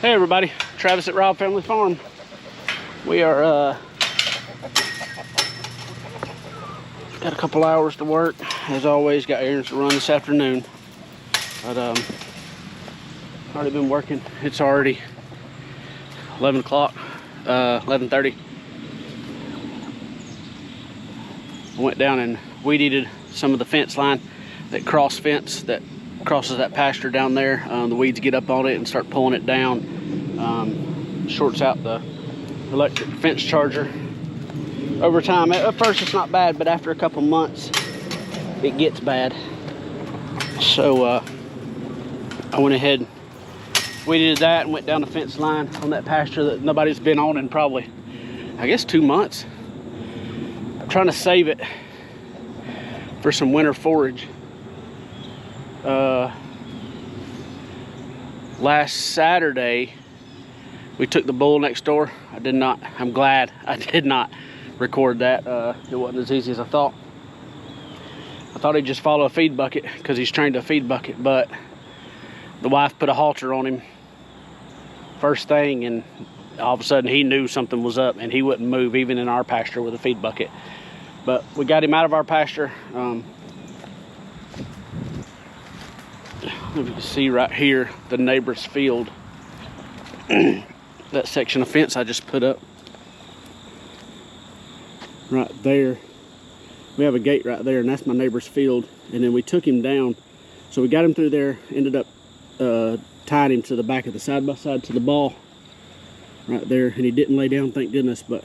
Hey everybody, Travis at Rob Family Farm. We are got a couple hours to work. As always, got errands to run this afternoon. But already been working. It's already 11 o'clock, 11:30. I went down and weed eated some of the fence line, that cross fence that crosses that pasture down there. The weeds get up on it and start pulling it down. Shorts out the electric fence charger. Over time, at first it's not bad, but after a couple months it gets bad. So I went ahead, weeded that, and went down the fence line on that pasture that nobody's been on in probably, I guess, 2 months. I'm trying to save it for some winter forage. Last Saturday we took the bull next door. I'm glad I did not record that. It wasn't as easy as I thought. I thought he'd just follow a feed bucket because he's trained to a feed bucket, but the wife put a halter on him first thing, and all of a sudden he knew something was up and he wouldn't move even in our pasture with a feed bucket. But we got him out of our pasture. You can see right here the neighbor's field. That section of fence I just put up right there. We have a gate right there, and that's my neighbor's field. And then we took him down, so we got him through there, ended up tying him to the back of the side-by-side to the ball right there, and he didn't lay down, thank goodness, but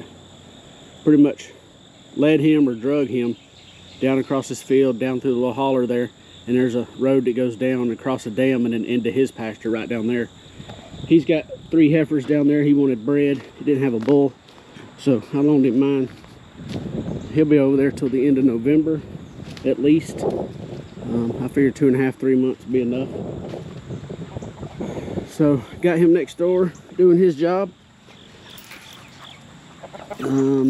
pretty much led him or drug him down across this field, down through the little holler there, and there's a road that goes down across a dam and then into his pasture right down there. He's got 3 heifers down there. He wanted bred. He didn't have a bull, so I loaned him mine. He'll be over there till the end of November at least. I figured 2.5, 3 months would be enough. So got him next door doing his job.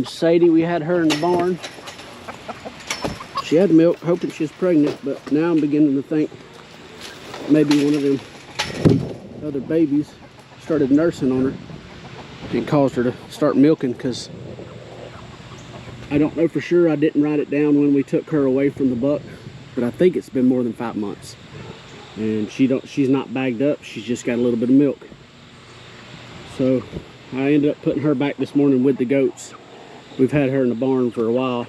Sadie, we had her in the barn. She had milk, hoping she was pregnant, but now I'm beginning to think maybe one of them other babies started nursing on her and caused her to start milking, because I don't know for sure. I didn't write it down when we took her away from the buck, but I think it's been more than 5 months. And she's not bagged up, she's just got a little bit of milk. So I ended up putting her back this morning with the goats. We've had her in the barn for a while.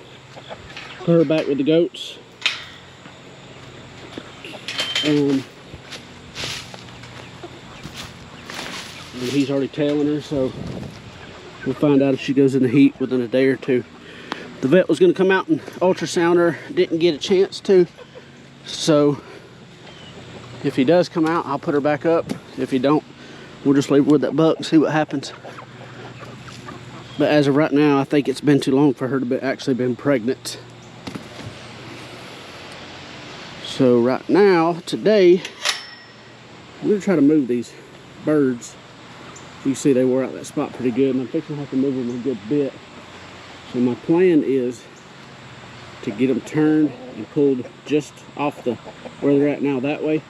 Put her back with the goats. And he's already tailing her, so we'll find out if she goes in the heat within a day or two. The vet was going to come out and ultrasound her, didn't get a chance to, so if he does come out, I'll put her back up. If he don't, we'll just leave her with that buck and see what happens. But as of right now, I think it's been too long for her to be actually been pregnant. So right now, today, I'm going to try to move these birds. You can see they wore out that spot pretty good, and I'm fixing to have to move them a good bit. So my plan is to get them turned and pulled just off the where they're at now that way,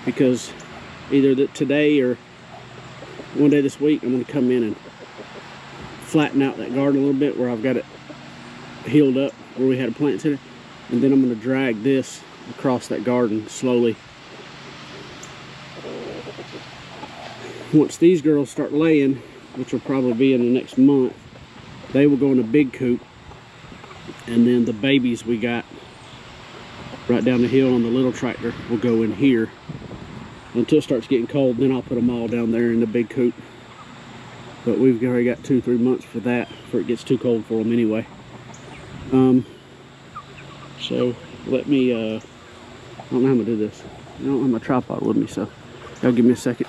because either today or one day this week I'm going to come in and flatten out that garden a little bit where I've got it healed up where we had a plant center, and then I'm going to drag this across that garden slowly. Once these girls start laying, which will probably be in the next month, they will go in a big coop, and then the babies we got right down the hill on the little tractor will go in here until it starts getting cold. Then I'll put them all down there in the big coop. But we've already got 2-3 months for that before it gets too cold for them anyway. So let me I don't know how I'm gonna do this. I don't have my tripod with me, so y'all give me a second.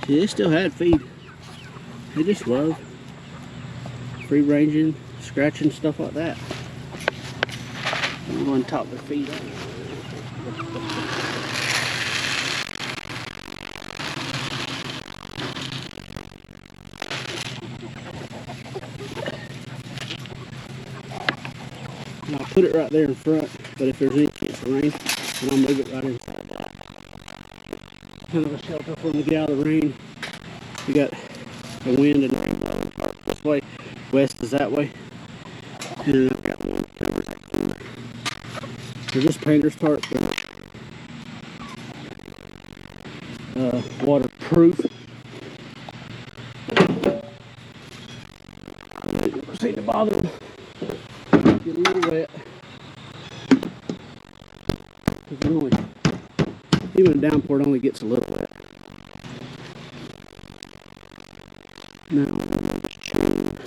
Yeah, they still had feed. They just love free ranging, scratching, stuff like that. I'm going to top their feet up. And I'll put it right there in front, but if there's any chance of rain, then I'll move it right inside that. Kind of a shelter for them to get out of the rain. We got the wind and rain blowing this way, west is that way. And I've got one that covers that corner. They're just painter's tarp, they're waterproof. They don't seem to bother them. Get a little wet. Even a downpour, it only gets a little wet. Now I'm going to just chain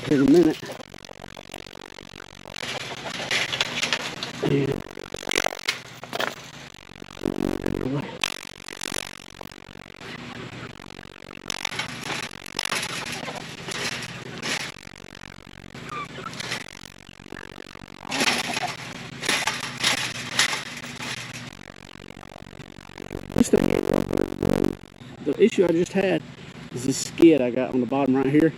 in a minute. And this thing ain't rough, but it's blue. The issue I just had is this skid I got on the bottom right here.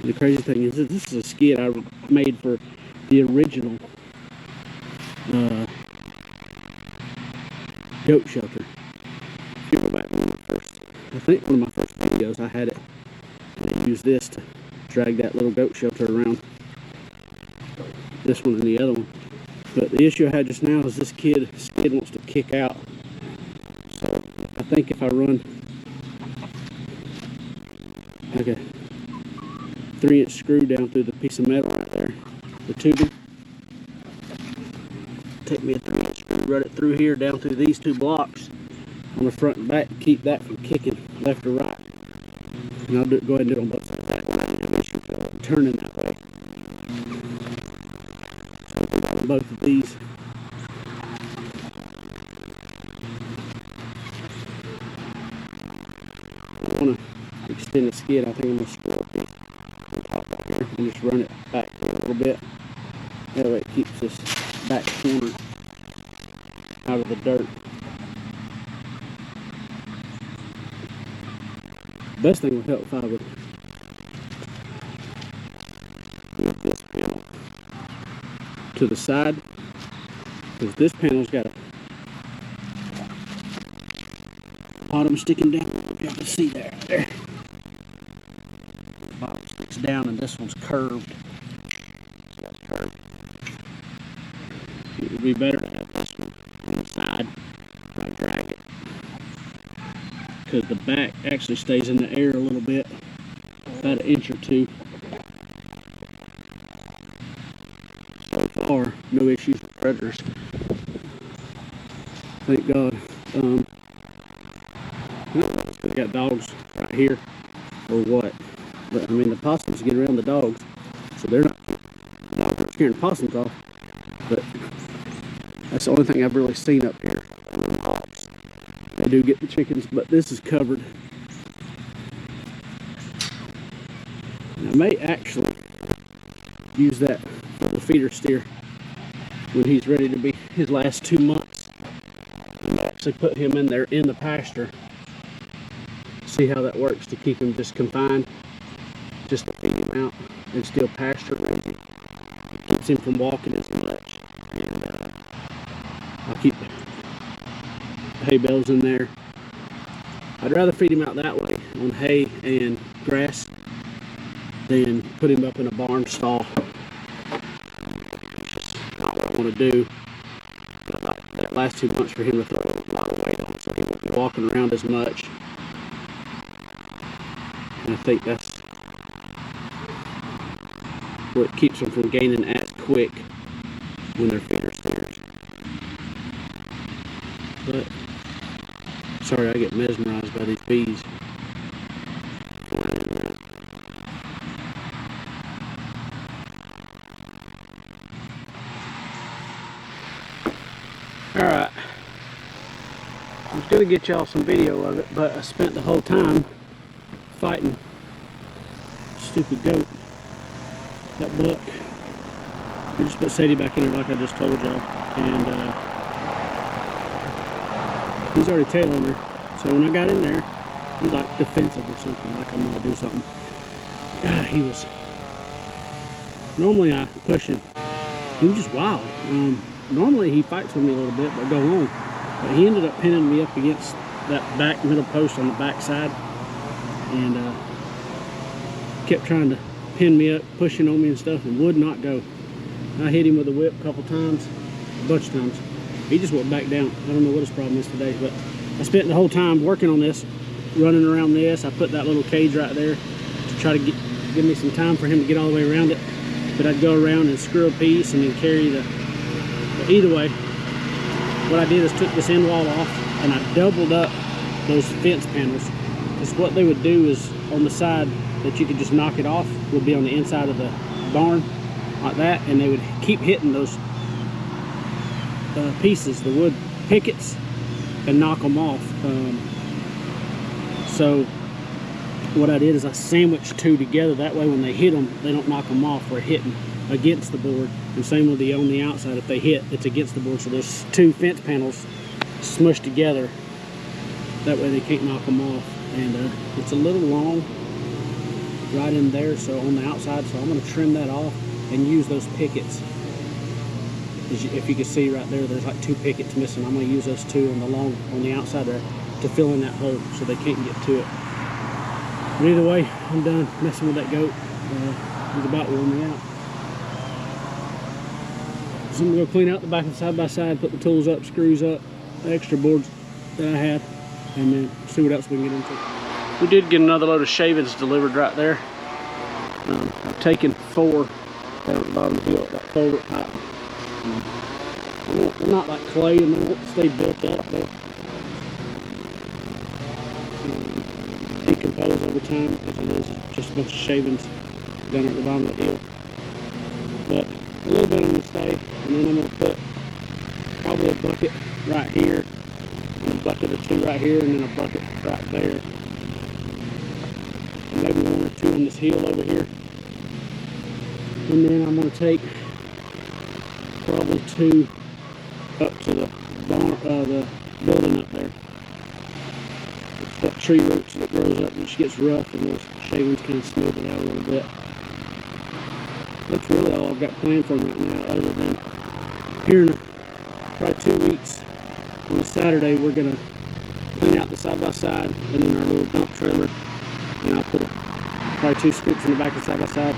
The crazy thing is that this is a skid I made for the original goat shelter. If you go back to one of my first, I think one of my first videos, I had it, and I used this to drag that little goat shelter around. This one and the other one. But the issue I had just now is this skid wants to kick out. So I think if I run like a 3-inch screw down through the piece of metal right there, the tubing, take me a 3-inch screw, run it through here down through these two blocks on the front and back to keep that from kicking left or right. And I'll go ahead and do it on both sides. That one I didn't have issue turning that way. So both of these. extend the skid. I think I'm gonna screw up these on top right here and just run it back a little bit. That way it keeps this back corner out of the dirt. Best thing would help if I would move this panel to the side, because this panel's got a bottom sticking down. If you can see there. The bottom sticks down and this one's curved. So that's curved. It would be better to have this one on the side if I drag it, because the back actually stays in the air a little bit, about an inch or two. So far, no issues with predators. Thank God. I don't know if it's because I got dogs right here or what, but I mean the possums get around the dogs, so they're not, the dogs aren't scaring the possums off. But that's the only thing I've really seen up here. They do get the chickens, but this is covered. And I may actually use that for the feeder steer when he's ready to be his last 2 months. I may actually put him in there in the pasture. See how that works to keep him just confined, just to feed him out and still pasture raising. It keeps him from walking as much. And I'll keep the hay bales in there. I'd rather feed him out that way on hay and grass than put him up in a barn stall. That's not what I want to do. But that last 2 months for him to throw a lot of weight on, so he won't be walking around as much. And I think that's what keeps them from gaining as quick when they're feeder steers. But sorry, I get mesmerized by these bees. Alright, I was going to get y'all some video of it, but I spent the whole time fighting stupid goat. That buck. I just put Sadie back in there like I just told y'all, and he's already tailing her. So when I got in there, he's like defensive or something, like I'm gonna do something. God, he was. Normally I push him. He was just wild. Normally he fights with me a little bit, but go on. But he ended up pinning me up against that back middle post on the back side, and kept trying to pin me up, pushing on me and stuff, and would not go. I hit him with a whip a couple times, a bunch of times. He just went back down. I don't know what his problem is today, but I spent the whole time working on this, running around this. I put that little cage right there to try to give me some time for him to get all the way around it. But I'd go around and screw a piece and then carry the. But either way, what I did is took this end wall off and I doubled up those fence panels. Because what they would do is on the side that you could just knock it off would be on the inside of the barn like that, and they would keep hitting those pieces, the wood pickets, and knock them off. So what I did is I sandwiched two together, that way when they hit them they don't knock them off. We're hitting against the board, and same with the on the outside, if they hit, it's against the board. So there's two fence panels smushed together, that way they can't knock them off. And it's a little long right in there, so on the outside, so I'm going to trim that off and use those pickets. If you can see right there, there's like two pickets missing. I'm going to use those two on the outside there to fill in that hole so they can't get to it. But either way, I'm done messing with that goat. He's about worn me out. So I'm going to go clean out the back of the side by side, put the tools up, screws up, the extra boards that I had, and then see what else we can get into. We did get another load of shavings delivered right there. I've taken 4 down at the bottom of the hill, that culvert pipe. They're not like clay, and they won't stay built up. They decompose over time, because it is just a bunch of shavings down at the bottom of the hill. But a little bit on the stay, and then I'm going to put probably a bucket right here, and a bucket or two right here, and then a bucket right there. maybe 1 or 2 on this hill over here. And then I'm going to take probably 2 up to the barn, the building up there. It's got tree roots that grows up, which gets rough, and those shavings kind of smooth it out a little bit. That's really all I've got planned for them right now, other than here in probably 2 weeks, on a Saturday, we're going to clean out the side-by-side and then our little dump trailer. And I'll put probably 2 scoops in the back of the side-by-side,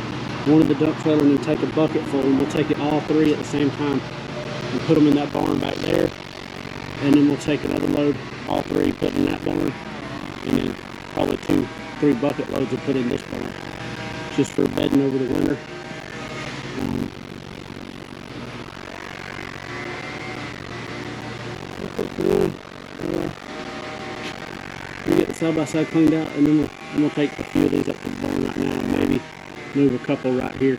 one of the dump trailer, and then take a bucket full, and we'll take it all 3 at the same time and put them in that barn back there. And then we'll take another load, all 3, put in that barn, and then probably 2, 3 bucket loads will put in this barn, just for bedding over the winter. We get the side-by-side cleaned out, and then we'll take a few of these up to the barn right now, and maybe move a couple right here.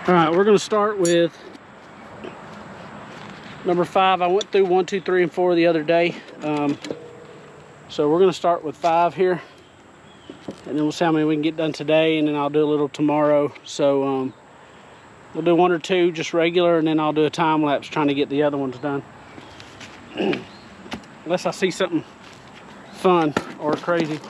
All right, we're gonna start with number 5. I went through 1, 2, 3, and 4 the other day. So we're gonna start with 5 here, and then we'll see how many we can get done today, and then I'll do a little tomorrow. So we'll do 1 or 2 just regular, and then I'll do a time lapse trying to get the other ones done. Unless I see something fun or crazy.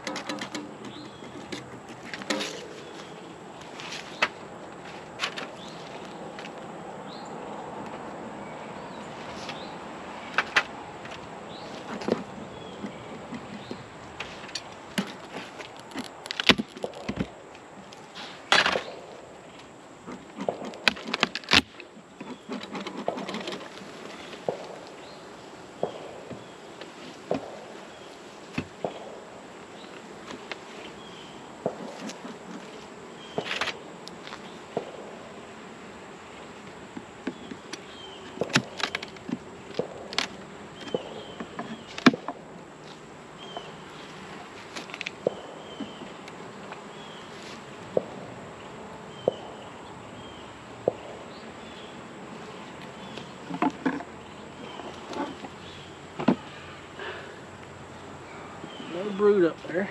No brood up there.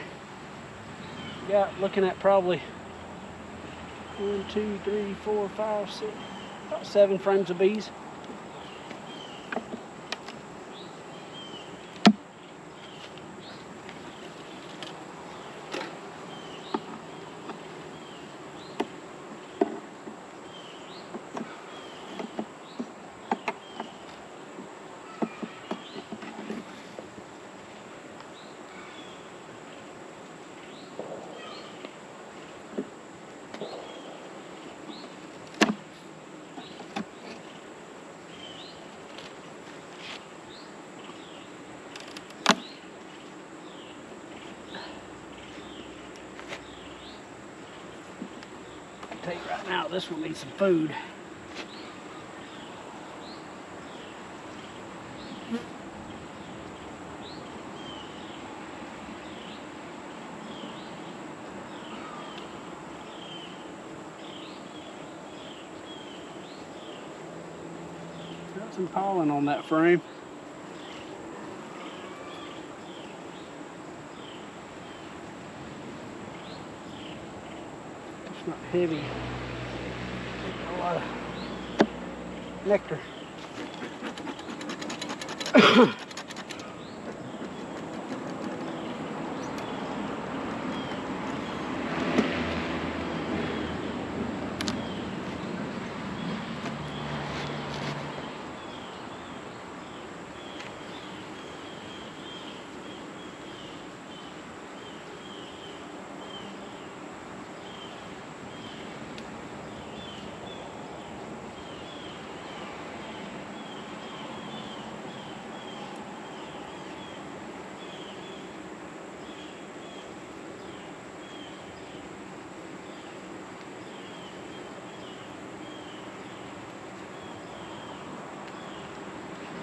Got looking at probably 1, 2, 3, 4, 5, 6, about 7 frames of bees. I'll tell you right now, this one needs some food. Got some pollen on that frame. It's not heavy. A lot of nectar.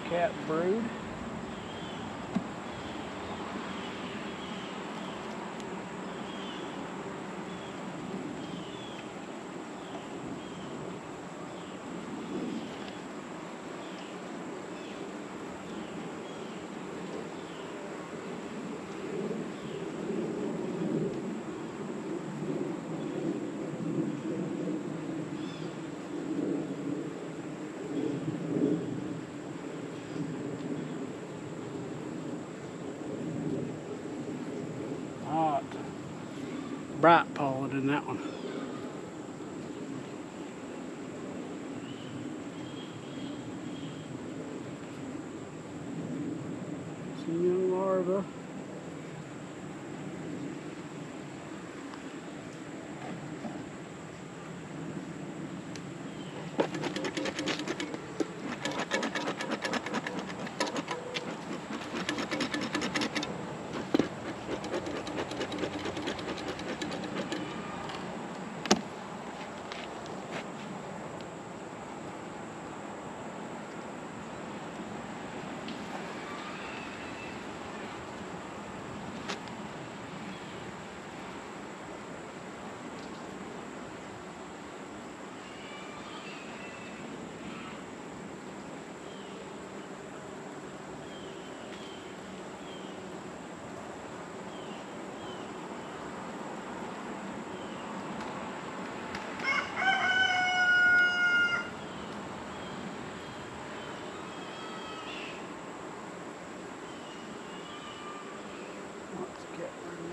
Cat brood. Bright pollen in that one. Some young larvae.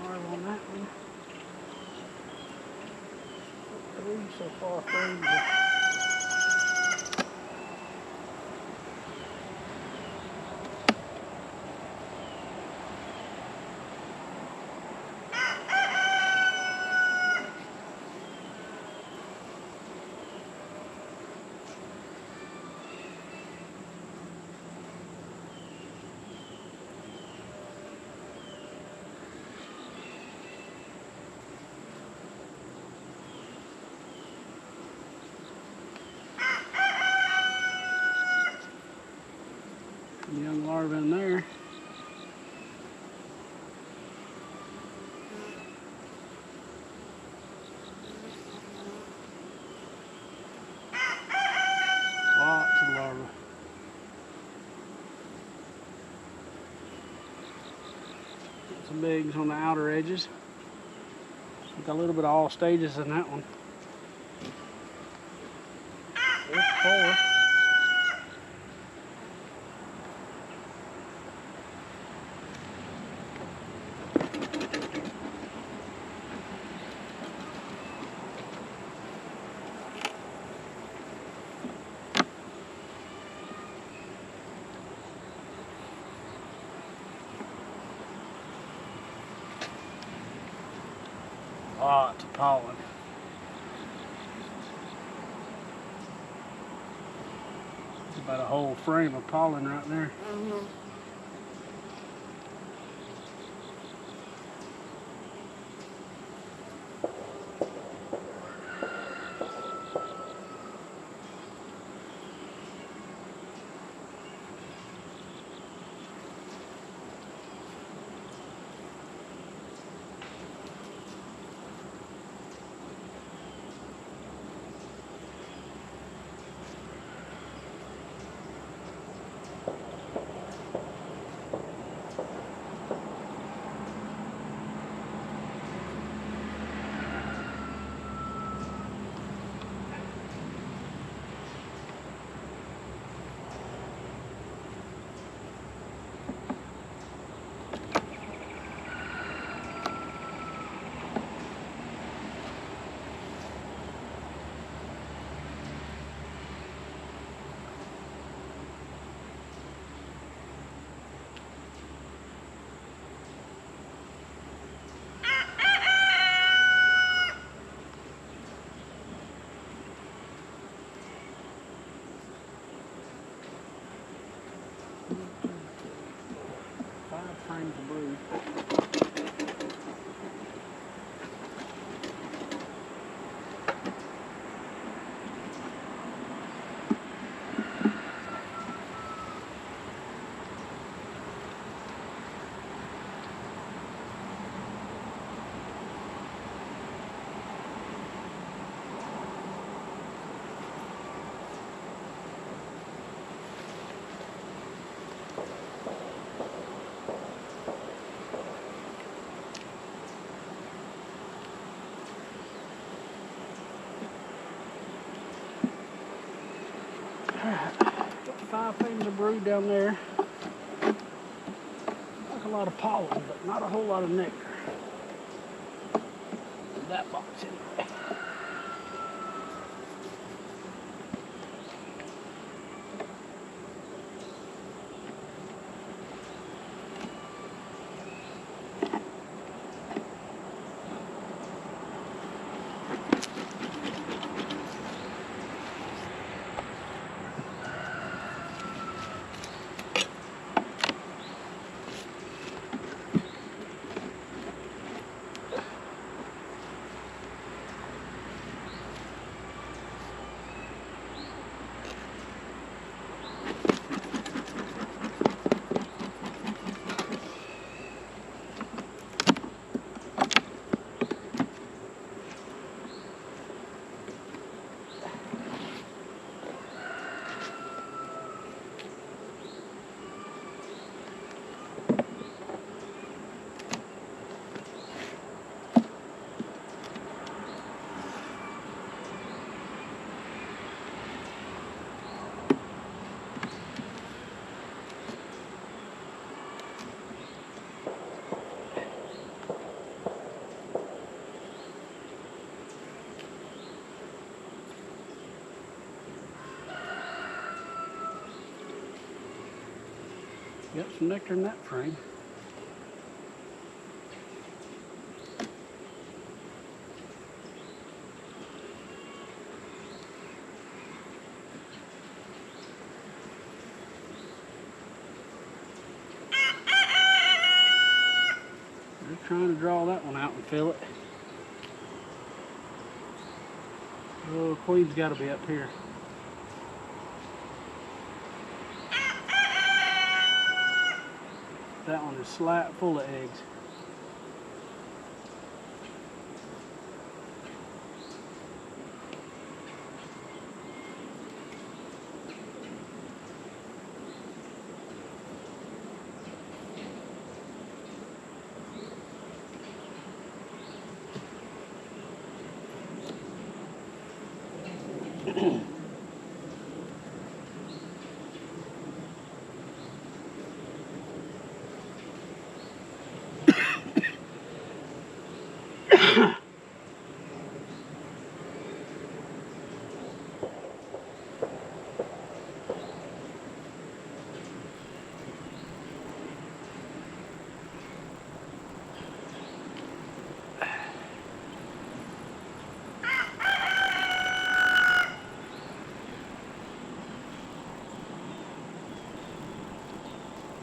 Larva on that one. 3 so far, 3. Young larva in there. Lots of larvae. Some bigs on the outer edges. Got a little bit of all stages in that one. There's 4. Lots of pollen. It's about a whole frame of pollen right there. Frames of brood. Got 5 frames of brood down there. Like a lot of pollen, but not a whole lot of nectar. In that box anyway. Got some nectar in that frame. They're trying to draw that one out and fill it. Oh, queen's got to be up here. That one is slap full of eggs.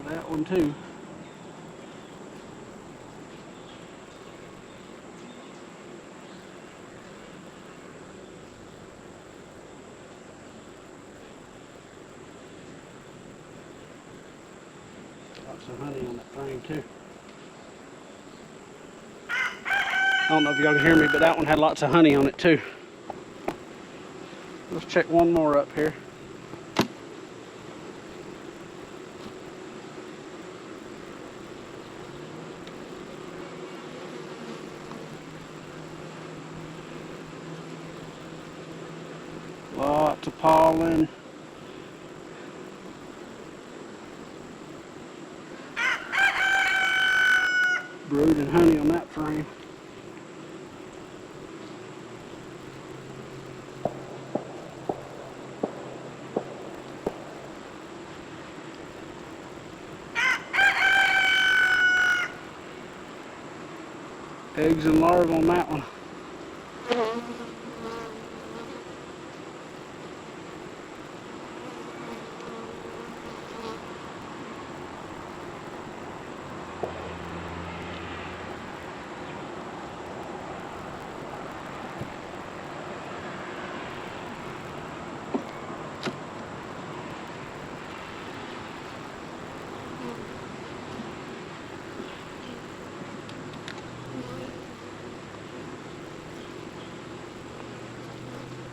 That one too. Lots of honey on that frame too. I don't know if y'all can hear me, but that one had lots of honey on it too. Let's check one more up here. Lots of pollen. Brood and honey on that frame. Eggs and larvae on that one.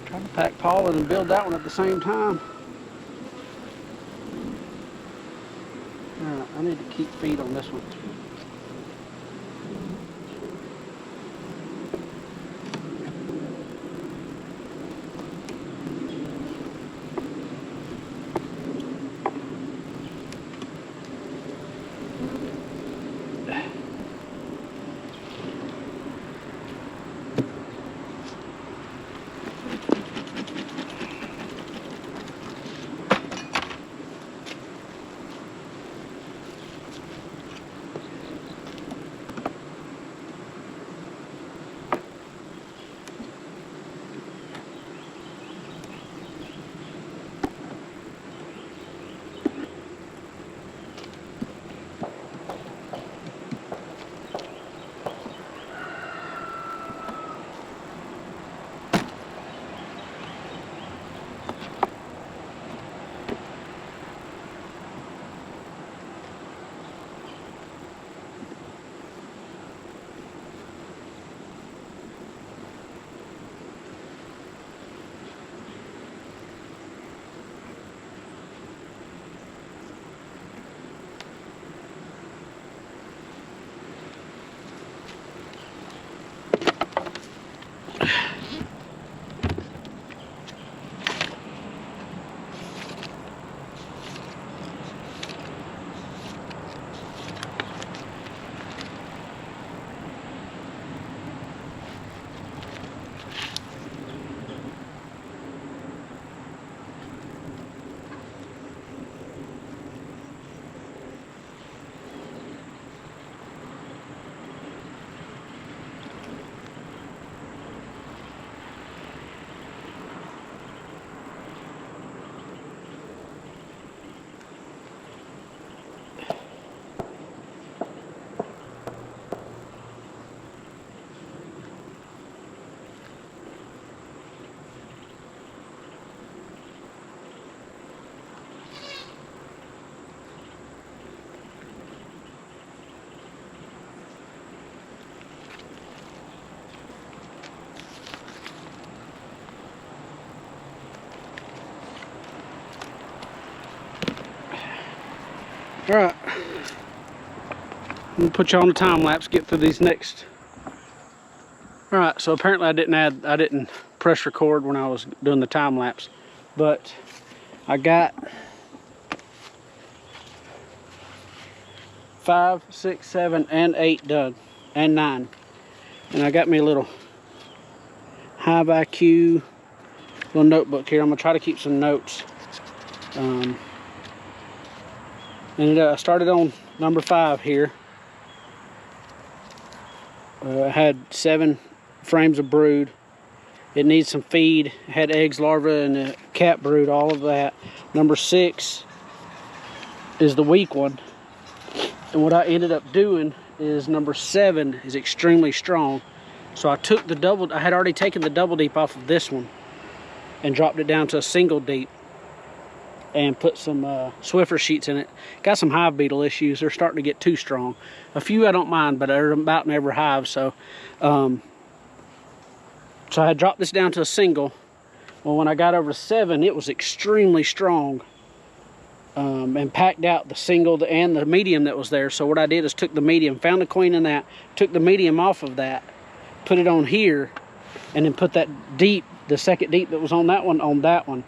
Trying to pack pollen and build that one at the same time. Alright, I need to keep feed on this one. All right. I'm gonna put you on the time lapse, get through these next. All right, so apparently I didn't press record when I was doing the time lapse, but I got 5, 6, 7, and 8 done, and 9. And I got me a little Hive IQ little notebook here. I'm gonna try to keep some notes. And I started on number 5 here. I had 7 frames of brood. It needs some feed. It had eggs, larvae, and a cat brood, all of that. Number 6 is the weak one. And what I ended up doing is number 7 is extremely strong. So I took the double, I had already taken the double deep off of this one and dropped it down to a single deep and put some Swiffer sheets in it. Got some hive beetle issues. They're starting to get too strong. A few I don't mind, but they're about in every hive. So I had dropped this down to a single. Well, when I got over to 7, it was extremely strong. And packed out the single and the medium that was there. So what I did is took the medium, found the queen in that, took the medium off of that, put it on here, and then put that deep, the second deep that was on that one.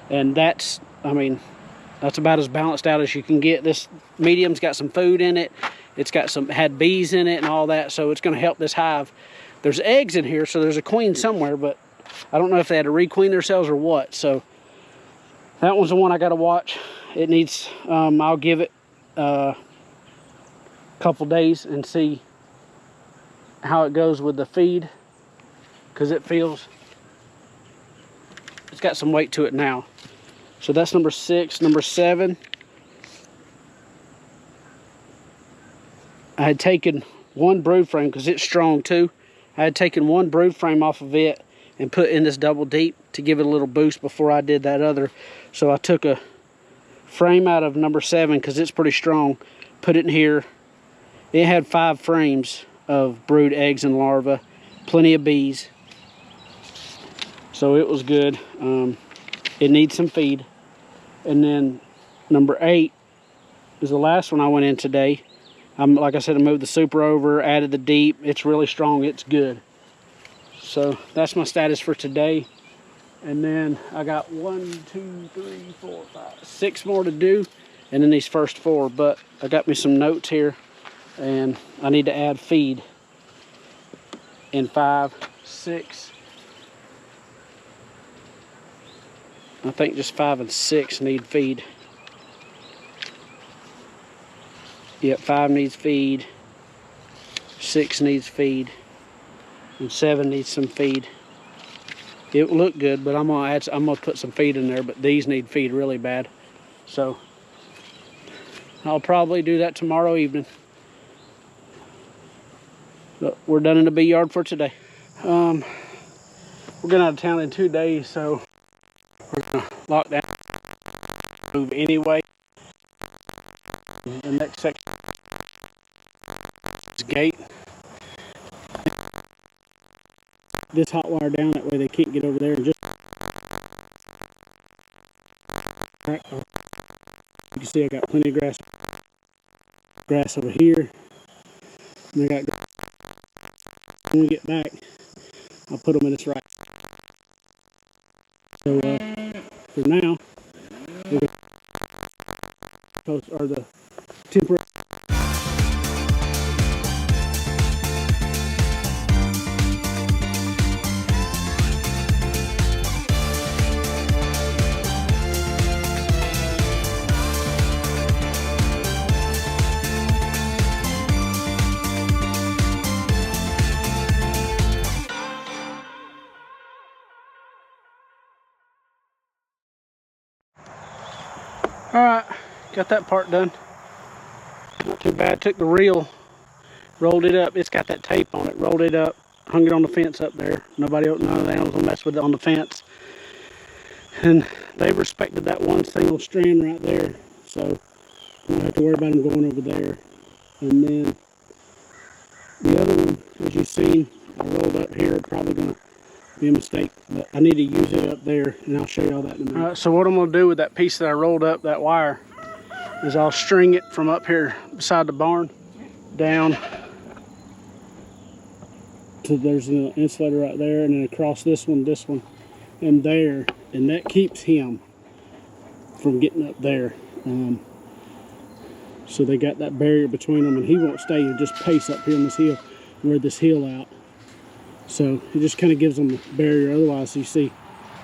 And that's, I mean, that's about as balanced out as you can get. This medium's got some food in it. It's got had bees in it and all that, so it's going to help this hive. There's eggs in here, so there's a queen somewhere, but I don't know if they had to requeen themselves or what. So that one's the one I got to watch. It needs, I'll give it a couple days and see how it goes with the feed, because it's got some weight to it now. So that's number 6. Number 7, I had taken one brood frame because it's strong too. I had taken one brood frame off of it and put in this double deep to give it a little boost before I did that other. So I took a frame out of number 7 because it's pretty strong, put it in here. It had 5 frames of brood eggs and larvae, plenty of bees, so it was good. It needs some feed. And then number 8 is the last one I went in today. Like I said, I moved the super over, added the deep. It's really strong, it's good. So that's my status for today. And then I got 1, 2, 3, 4, 5, 6 more to do, and then these first 4. But I got me some notes here, and I need to add feed in 5, 6. I think just 5 and 6 need feed. Yep, 5 needs feed, 6 needs feed, and 7 needs some feed. It will look good, but I'm gonna put some feed in there, but these need feed really bad. So I'll probably do that tomorrow evening. But we're done in the bee yard for today. We're going out of town in 2 days, so we're gonna lock down, move anyway. The next section is gate. This hot wire down, that way they can't get over there and just back. You can see I got plenty of grass over here, and I got, when we get back, I'll put them in this right. So for now, we're going to post, or the temporary. Alright, got that part done. Not too bad. Took the reel, rolled it up. It's got that tape on it. Rolled it up, hung it on the fence up there. None of the animals will mess with it on the fence. And they respected that one single strand right there. So you don't have to worry about them going over there. And then the other one, as you've seen, I rolled up here. Probably going to be a mistake, but I need to use it up there, and I'll show you all that in a minute. Alright, so what I'm going to do with that piece that I rolled up, that wire, is I'll string it from up here beside the barn down to, there's an insulator right there, and then across this one, and there, and that keeps him from getting up there. So they got that barrier between them, and he won't stay and just pace up here on this hill, wear this hill out. So it just kind of gives them a barrier. Otherwise, you see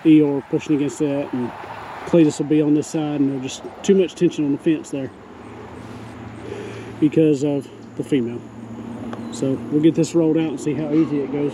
Eeyore pushing against that, and Cletus will be on this side, and there's just too much tension on the fence there because of the female. So we'll get this rolled out and see how easy it goes.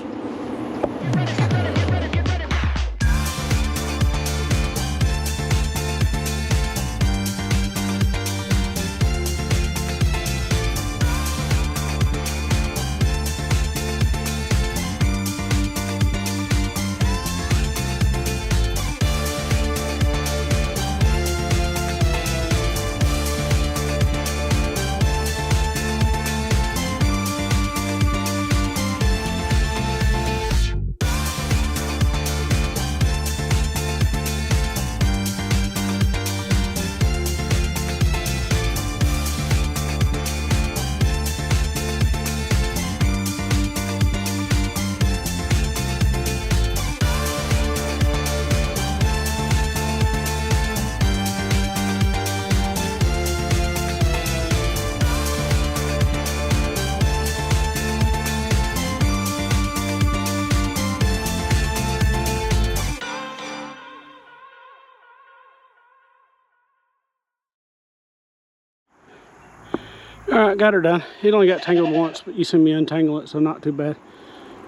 All right, got her done. It only got tangled once, but you see me untangle it, so not too bad.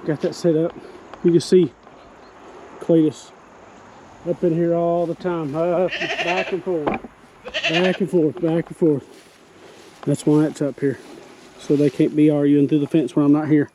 Got that set up. You can see Cletus up in here all the time, back and forth, back and forth, back and forth. That's why it's up here, so they can't be arguing through the fence when I'm not here.